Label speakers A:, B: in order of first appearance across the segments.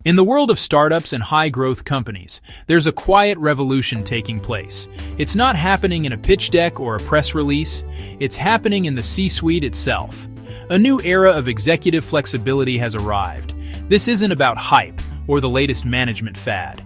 A: In the world of startups and high-growth companies, there's a quiet revolution taking place. It's not happening in a pitch deck or a press release. It's happening in the C-suite itself. A new era of executive flexibility has arrived. This isn't about hype or the latest management fad.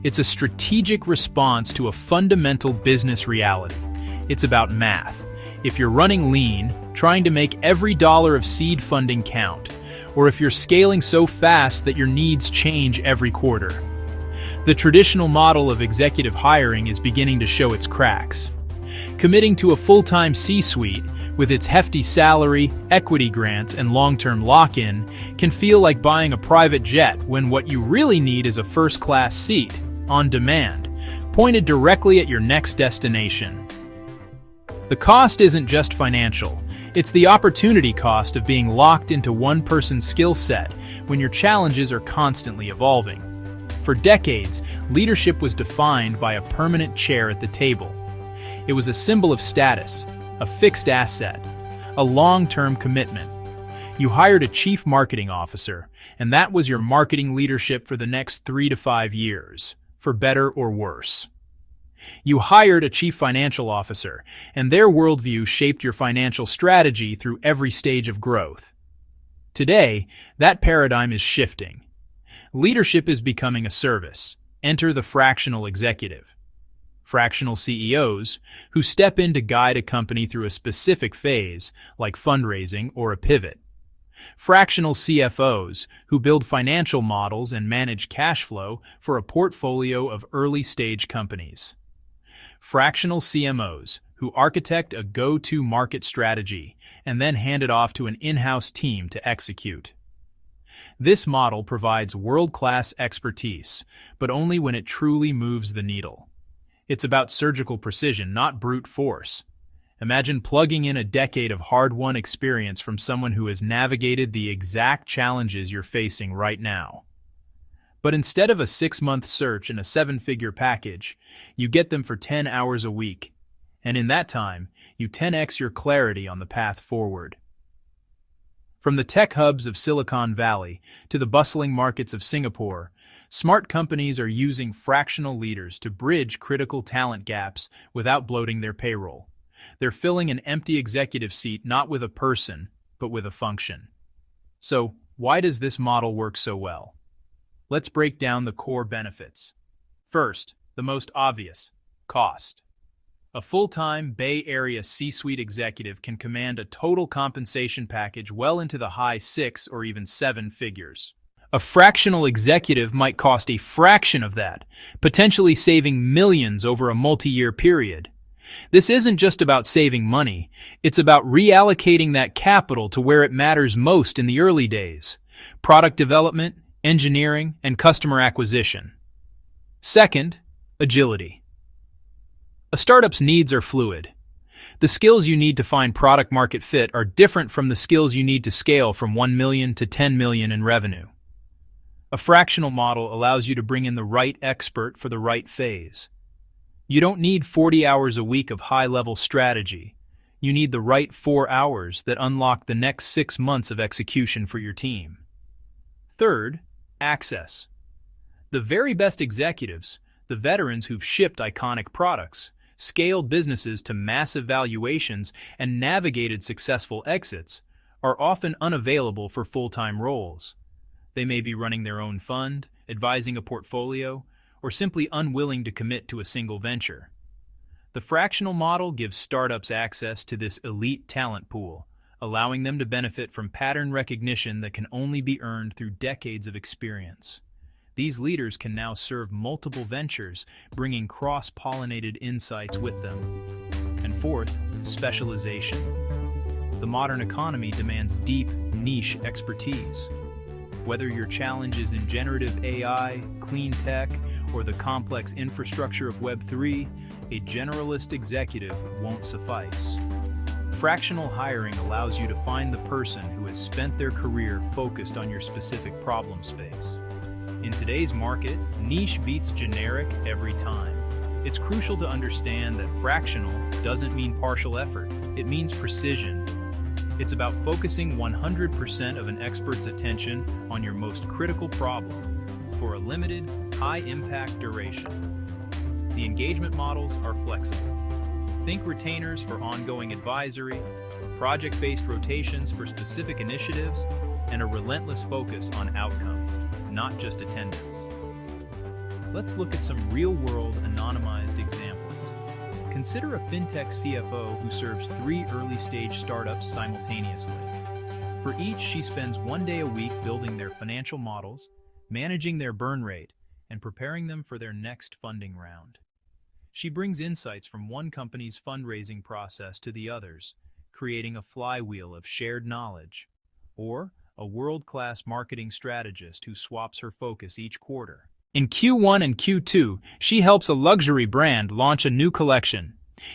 A: It's a strategic response to a fundamental business reality. It's about math. If you're running lean, trying to make every dollar of seed funding count, or if you're scaling so fast that your needs change every quarter. The traditional model of executive hiring is beginning to show its cracks. Committing to a full-time C-suite with its hefty salary, equity grants, and long-term lock-in can feel like buying a private jet when what you really need is a first-class seat, on demand, pointed directly at your next destination. The cost isn't just financial. It's the opportunity cost of being locked into one person's skill set when your challenges are constantly evolving. For decades, leadership was defined by a permanent chair at the table. It was a symbol of status, a fixed asset, a long-term commitment. You hired a chief marketing officer, and that was your marketing leadership for the next 3 to 5 years, for better or worse. You hired a chief financial officer, and their worldview shaped your financial strategy through every stage of growth. Today, that paradigm is shifting. Leadership is becoming a service. Enter the fractional executive. Fractional CEOs, who step in to guide a company through a specific phase, like fundraising or a pivot. Fractional CFOs, who build financial models and manage cash flow for a portfolio of early-stage companies. Fractional CMOs, who architect a go-to-market strategy and then hand it off to an in-house team to execute. This model provides world-class expertise, but only when it truly moves the needle. It's about surgical precision, not brute force. Imagine plugging in a decade of hard-won experience from someone who has navigated the exact challenges you're facing right now. But instead of a 6-month search and a 7-figure package, you get them for 10 hours a week. And in that time, you 10x your clarity on the path forward. From the tech hubs of Silicon Valley to the bustling markets of Singapore, smart companies are using fractional leaders to bridge critical talent gaps without bloating their payroll. They're filling an empty executive seat not with a person, but with a function. So, why does this model work so well? Let's break down the core benefits. First, the most obvious, cost. A full-time Bay Area C-suite executive can command a total compensation package well into the high 6 or even 7 figures. A fractional executive might cost a fraction of that, potentially saving millions over a multi-year period. This isn't just about saving money, it's about reallocating that capital to where it matters most in the early days: product development, engineering, and customer acquisition. Second, agility. A startup's needs are fluid. The skills you need to find product market fit are different from the skills you need to scale from 1 million to 10 million in revenue. A fractional model allows you to bring in the right expert for the right phase. You don't need 40 hours a week of high-level strategy. You need the right 4 hours that unlock the next 6 months of execution for your team. Third, access. The very best executives, the veterans who've shipped iconic products, scaled businesses to massive valuations, and navigated successful exits, are often unavailable for full-time roles. They may be running their own fund, advising a portfolio, or simply unwilling to commit to a single venture. The fractional model gives startups access to this elite talent pool, allowing them to benefit from pattern recognition that can only be earned through decades of experience. These leaders can now serve multiple ventures, bringing cross-pollinated insights with them. And fourth, specialization. The modern economy demands deep, niche expertise. Whether your challenge is in generative AI, clean tech, or the complex infrastructure of Web3, a generalist executive won't suffice. Fractional hiring allows you to find the person who has spent their career focused on your specific problem space. In today's market, niche beats generic every time. It's crucial to understand that fractional doesn't mean partial effort. It means precision. It's about focusing 100% of an expert's attention on your most critical problem. for a limited, high-impact duration. The engagement models are flexible. Think retainers for ongoing advisory, project-based rotations for specific initiatives, and a relentless focus on outcomes, not just attendance. Let's look at some real-world anonymized examples. Consider a fintech CFO who serves 3 early-stage startups simultaneously. For each, she spends 1 day a week building their financial models, managing their burn rate, and preparing them for their next funding round. She brings insights from one company's fundraising process to the others, creating a flywheel of shared knowledge. Or a world-class marketing strategist who swaps her focus each quarter. In Q1 and Q2, she helps a luxury brand launch a new collection.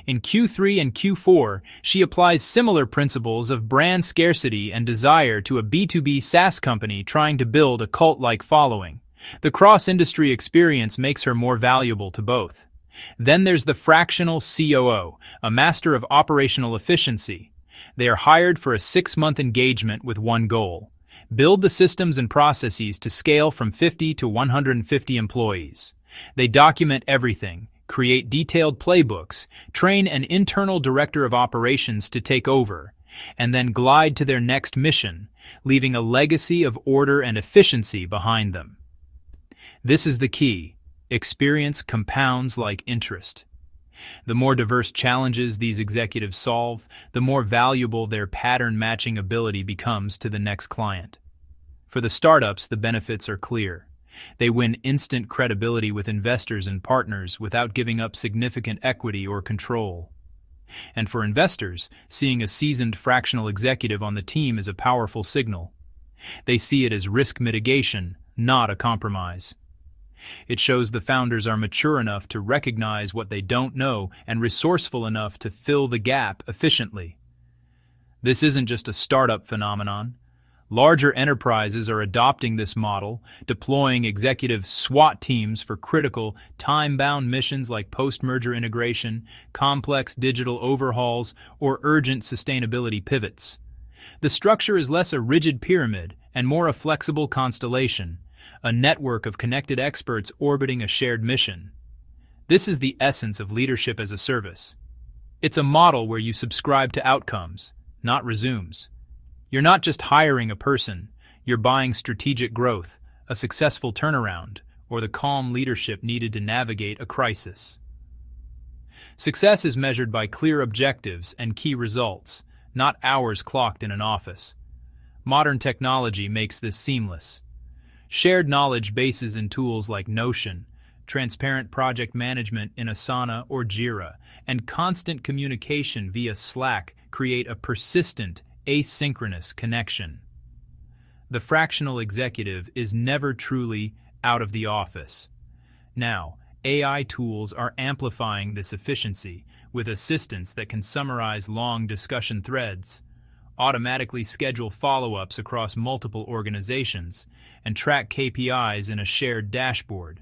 A: In Q3 and Q4, she applies similar principles of brand scarcity and desire to a B2B SaaS company trying to build a cult-like following. The cross-industry experience makes her more valuable to both. Then there's the fractional COO, a master of operational efficiency. They are hired for a 6-month engagement with one goal: build the systems and processes to scale from 50 to 150 employees. They document everything, create detailed playbooks, train an internal director of operations to take over, and then glide to their next mission, leaving a legacy of order and efficiency behind them. This is the key. Experience compounds like interest. The more diverse challenges these executives solve, the more valuable their pattern-matching ability becomes to the next client. For the startups, the benefits are clear. They win instant credibility with investors and partners without giving up significant equity or control. And for investors, seeing a seasoned fractional executive on the team is a powerful signal. They see it as risk mitigation, not a compromise. It shows the founders are mature enough to recognize what they don't know and resourceful enough to fill the gap efficiently. This isn't just a startup phenomenon. Larger enterprises are adopting this model, deploying executive SWAT teams for critical, time-bound missions like post-merger integration, complex digital overhauls, or urgent sustainability pivots. The structure is less a rigid pyramid and more a flexible constellation, a network of connected experts orbiting a shared mission. This is the essence of leadership as a service. It's a model where you subscribe to outcomes, not resumes. You're not just hiring a person, you're buying strategic growth, a successful turnaround, or the calm leadership needed to navigate a crisis. Success is measured by clear objectives and key results, not hours clocked in an office. Modern technology makes this seamless. Shared knowledge bases in tools like Notion, transparent project management in Asana or Jira, and constant communication via Slack create a persistent, asynchronous connection. The fractional executive is never truly out of the office. Now, AI tools are amplifying this efficiency with assistants that can summarize long discussion threads, automatically schedule follow-ups across multiple organizations, and track KPIs in a shared dashboard.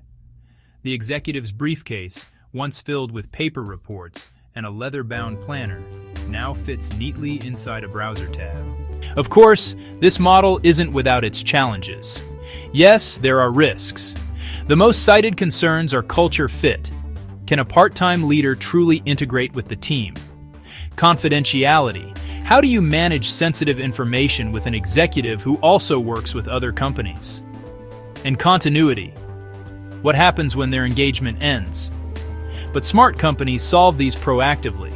A: The executive's briefcase, once filled with paper reports and a leather-bound planner, now fits neatly inside a browser tab. Of course, this model isn't without its challenges. Yes, there are risks. The most cited concerns are culture fit. Can a part-time leader truly integrate with the team? Confidentiality. How do you manage sensitive information with an executive who also works with other companies? And continuity. What happens when their engagement ends? But smart companies solve these proactively.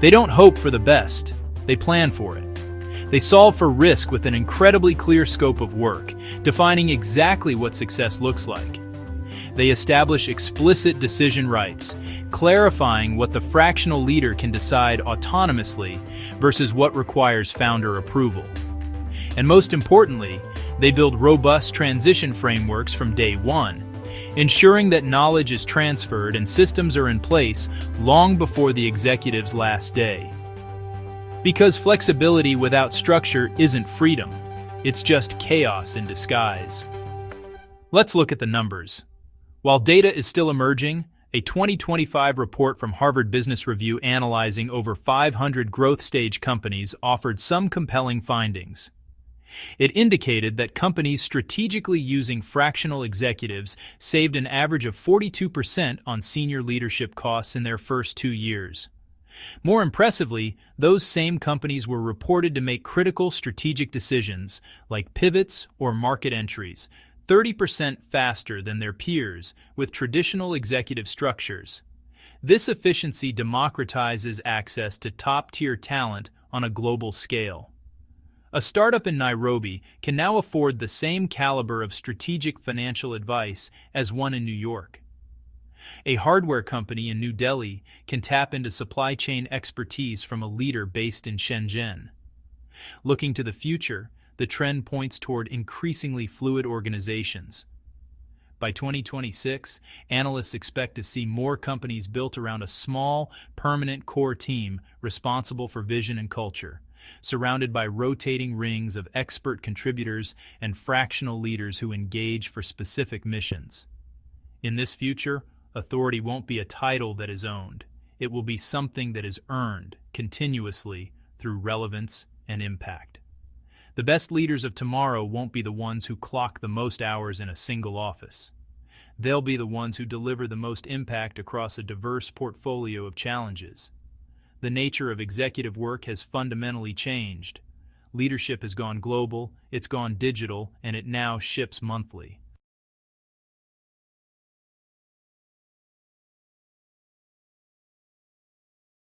A: They don't hope for the best, they plan for it. They solve for risk with an incredibly clear scope of work, defining exactly what success looks like. They establish explicit decision rights, clarifying what the fractional leader can decide autonomously versus what requires founder approval. And most importantly, they build robust transition frameworks from day one, ensuring that knowledge is transferred and systems are in place long before the executive's last day. Because flexibility without structure isn't freedom, it's just chaos in disguise. Let's look at the numbers. While data is still emerging, a 2025 report from Harvard Business Review analyzing over 500 growth stage companies offered some compelling findings. It indicated that companies strategically using fractional executives saved an average of 42% on senior leadership costs in their first 2 years. More impressively, those same companies were reported to make critical strategic decisions, like pivots or market entries, 30% faster than their peers with traditional executive structures. This efficiency democratizes access to top-tier talent on a global scale. A startup in Nairobi can now afford the same caliber of strategic financial advice as one in New York. A hardware company in New Delhi can tap into supply chain expertise from a leader based in Shenzhen. Looking to the future, the trend points toward increasingly fluid organizations. By 2026, analysts expect to see more companies built around a small, permanent core team responsible for vision and culture, surrounded by rotating rings of expert contributors and fractional leaders who engage for specific missions. In this future, authority won't be a title that is owned. It will be something that is earned continuously through relevance and impact. The best leaders of tomorrow won't be the ones who clock the most hours in a single office. They'll be the ones who deliver the most impact across a diverse portfolio of challenges. The nature of executive work has fundamentally changed. Leadership has gone global, it's gone digital, and it now ships monthly.